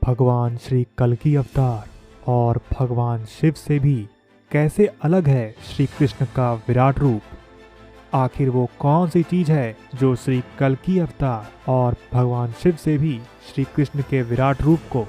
भगवान श्री कल्कि अवतार और भगवान शिव से भी कैसे अलग है श्री कृष्ण का विराट रूप। आखिर वो कौन सी चीज है जो श्री कल्कि अवतार और भगवान शिव से भी श्री कृष्ण के विराट रूप को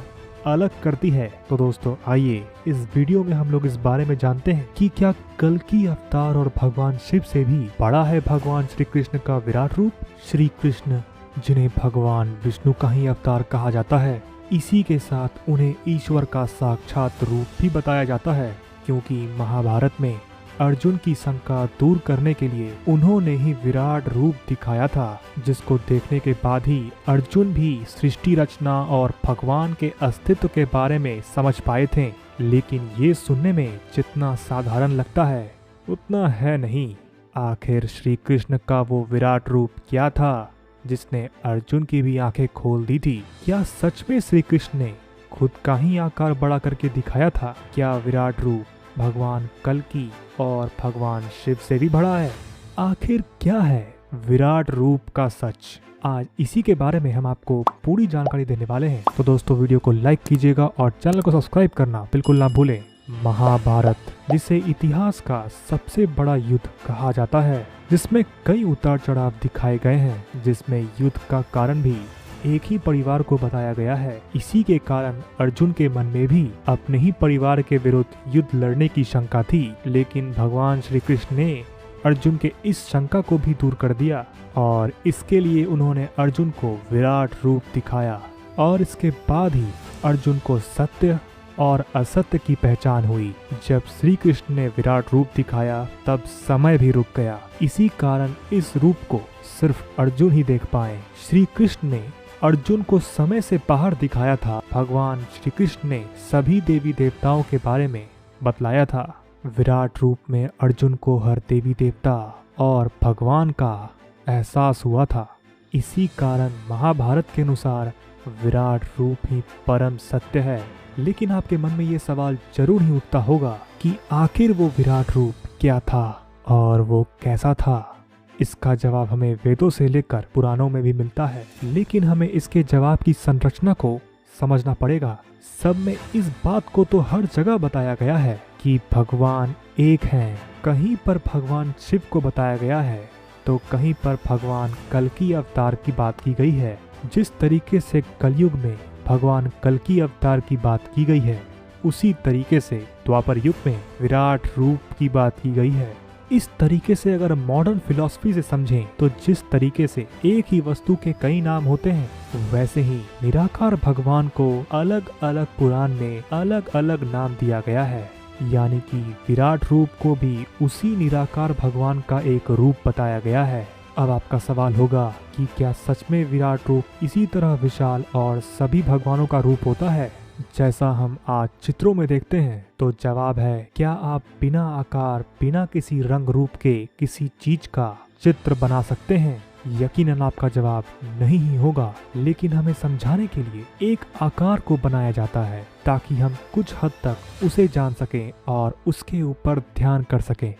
अलग करती है। तो दोस्तों आइए इस वीडियो में हम लोग इस बारे में जानते हैं कि क्या कल्कि अवतार और भगवान शिव से भी बड़ा है भगवान श्री कृष्ण का विराट रूप। श्री कृष्ण जिन्हें भगवान विष्णु का ही अवतार कहा जाता है, इसी के साथ उन्हें ईश्वर का साक्षात रूप भी बताया जाता है, क्योंकि महाभारत में अर्जुन की शंका दूर करने के लिए उन्होंने ही विराट रूप दिखाया था, जिसको देखने के बाद ही अर्जुन भी सृष्टि रचना और भगवान के अस्तित्व के बारे में समझ पाए थे। लेकिन ये सुनने में जितना साधारण लगता है उतना है नहीं। आखिर श्री कृष्ण का वो विराट रूप क्या था जिसने अर्जुन की भी आंखें खोल दी थी? क्या सच में श्री कृष्ण ने खुद का ही आकार बड़ा करके दिखाया था? क्या विराट रूप भगवान कल्कि और भगवान शिव से भी बड़ा है? आखिर क्या है विराट रूप का सच? आज इसी के बारे में हम आपको पूरी जानकारी देने वाले हैं। तो दोस्तों वीडियो को लाइक कीजिएगा और चैनल को सब्सक्राइब करना बिल्कुल ना भूलें। महाभारत, जिसे इतिहास का सबसे बड़ा युद्ध कहा जाता है, जिसमें कई उतार चढ़ाव दिखाए गए हैं, जिसमें युद्ध का कारण भी एक ही परिवार को बताया गया है। इसी के कारण अर्जुन के मन में भी अपने ही परिवार के विरुद्ध युद्ध लड़ने की शंका थी, लेकिन भगवान श्री कृष्ण ने अर्जुन के इस शंका को भी दूर कर दिया और इसके लिए उन्होंने अर्जुन को विराट रूप दिखाया। और इसके बाद ही अर्जुन को सत्य और असत्य की पहचान हुई। जब श्री कृष्ण ने विराट रूप दिखाया तब समय भी रुक गया। इसी कारण इस रूप को सिर्फ अर्जुन ही देख पाए। श्री कृष्ण ने अर्जुन को समय से बाहर दिखाया था। भगवान श्री कृष्ण ने सभी देवी देवताओं के बारे में बतलाया था। विराट रूप में अर्जुन को हर देवी देवता और भगवान का एहसास हुआ था। इसी कारण महाभारत के अनुसार विराट रूप ही परम सत्य है। लेकिन आपके मन में ये सवाल जरूर ही उठता होगा कि आखिर वो विराट रूप क्या था और वो कैसा था। इसका जवाब हमें वेदों से लेकर पुराणों में भी मिलता है, लेकिन हमें इसके जवाब की संरचना को समझना पड़ेगा। सब में इस बात को तो हर जगह बताया गया है कि भगवान एक हैं। कहीं पर भगवान शिव को बताया गया है तो कहीं पर भगवान कल्कि अवतार की बात की गई है। जिस तरीके से कलयुग में भगवान कल्कि अवतार की बात की गई है, उसी तरीके से द्वापर युग में विराट रूप की बात की गई है। इस तरीके से अगर मॉडर्न फिलॉसफी से समझें तो जिस तरीके से एक ही वस्तु के कई नाम होते हैं, वैसे ही निराकार भगवान को अलग अलग पुराण में अलग अलग नाम दिया गया है। यानी कि विराट रूप को भी उसी निराकार भगवान का एक रूप बताया गया है। अब आपका सवाल होगा कि क्या सच में विराट रूप इसी तरह विशाल और सभी भगवानों का रूप होता है जैसा हम आज चित्रों में देखते हैं? तो जवाब है, क्या आप बिना आकार, बिना किसी रंग रूप के किसी चीज का चित्र बना सकते हैं? यकीनन आपका जवाब नहीं ही होगा। लेकिन हमें समझाने के लिए एक आकार को बनाया जाता है ताकि हम कुछ हद तक उसे जान सकें और उसके ऊपर ध्यान कर सकें।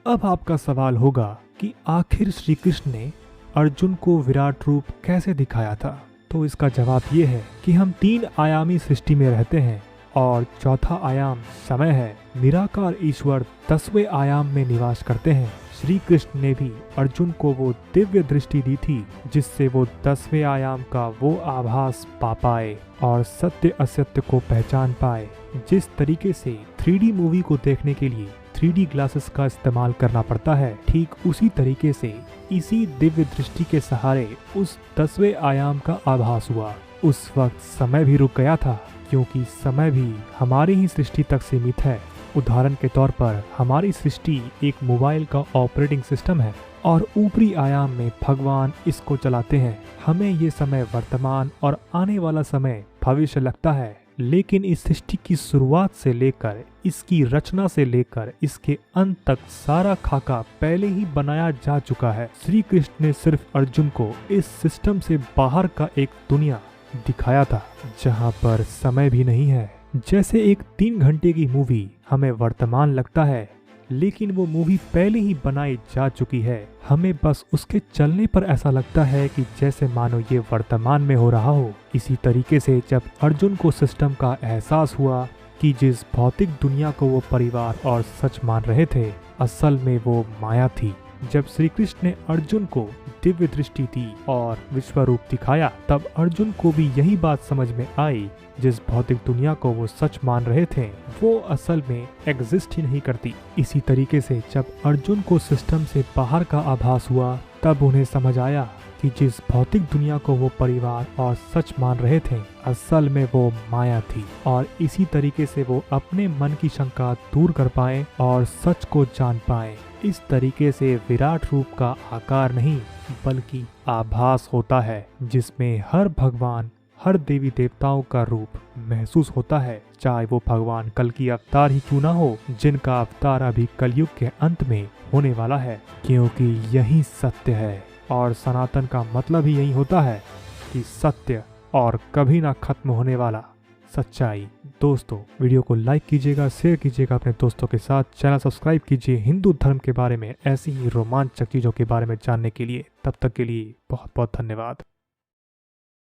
अब आपका सवाल होगा कि आखिर श्री कृष्ण ने अर्जुन को विराट रूप कैसे दिखाया था? तो इसका जवाब ये है कि हम 3 आयामी सृष्टि में रहते हैं और चौथा आयाम समय है। निराकार ईश्वर 10वें आयाम में निवास करते हैं। श्री कृष्ण ने भी अर्जुन को वो दिव्य दृष्टि दी थी जिससे वो 10वें आयाम का वो आभास पा पाए और सत्य असत्य को पहचान पाए। जिस तरीके से 3D मूवी को देखने के लिए 3D ग्लासेस का इस्तेमाल करना पड़ता है, ठीक उसी तरीके से इसी दिव्य दृष्टि के सहारे उस 10वें आयाम का आभास हुआ। उस वक्त समय भी रुक गया था, क्योंकि समय भी हमारी ही सृष्टि तक सीमित है। उदाहरण के तौर पर हमारी सृष्टि एक मोबाइल का ऑपरेटिंग सिस्टम है और ऊपरी आयाम में भगवान इसको चलाते हैं। हमें ये समय वर्तमान और आने वाला समय भविष्य लगता है, लेकिन इस सृष्टि की शुरुआत से लेकर इसकी रचना से लेकर इसके अंत तक सारा खाका पहले ही बनाया जा चुका है। श्री कृष्ण ने सिर्फ अर्जुन को इस सिस्टम से बाहर का एक दुनिया दिखाया था जहां पर समय भी नहीं है। जैसे एक 3 घंटे की मूवी हमें वर्तमान लगता है, लेकिन वो मूवी पहले ही बनाई जा चुकी है। हमें बस उसके चलने पर ऐसा लगता है कि जैसे मानो ये वर्तमान में हो रहा हो। इसी तरीके से जब अर्जुन को सिस्टम का एहसास हुआ कि जिस भौतिक दुनिया को वो परिवार और सच मान रहे थे, असल में वो माया थी। जब श्री कृष्ण ने अर्जुन को दिव्य दृष्टि दी और विश्व रूप दिखाया, तब अर्जुन को भी यही बात समझ में आई, जिस भौतिक दुनिया को वो सच मान रहे थे वो असल में एग्जिस्ट ही नहीं करती। इसी तरीके से जब अर्जुन को सिस्टम से बाहर का आभास हुआ, तब उन्हें समझ आया कि जिस भौतिक दुनिया को वो परिवार और सच मान रहे थे, असल में वो माया थी। और इसी तरीके से वो अपने मन की शंका दूर कर पाए और सच को जान पाए। इस तरीके से विराट रूप का आकार नहीं बल्कि आभास होता है, जिसमें हर भगवान, हर देवी देवताओं का रूप महसूस होता है, चाहे वो भगवान कल की अवतार ही क्यों ना हो, जिनका अवतार अभी कलयुग के अंत में होने वाला है। क्योंकि यही सत्य है और सनातन का मतलब ही यही होता है कि सत्य और कभी ना खत्म होने वाला सच्चाई। दोस्तों, वीडियो को लाइक कीजिएगा, शेयर कीजिएगा अपने दोस्तों के साथ, चैनल सब्सक्राइब कीजिए हिंदू धर्म के बारे में ऐसी ही रोमांचक चीजों के बारे में जानने के लिए। तब तक के लिए बहुत बहुत धन्यवाद।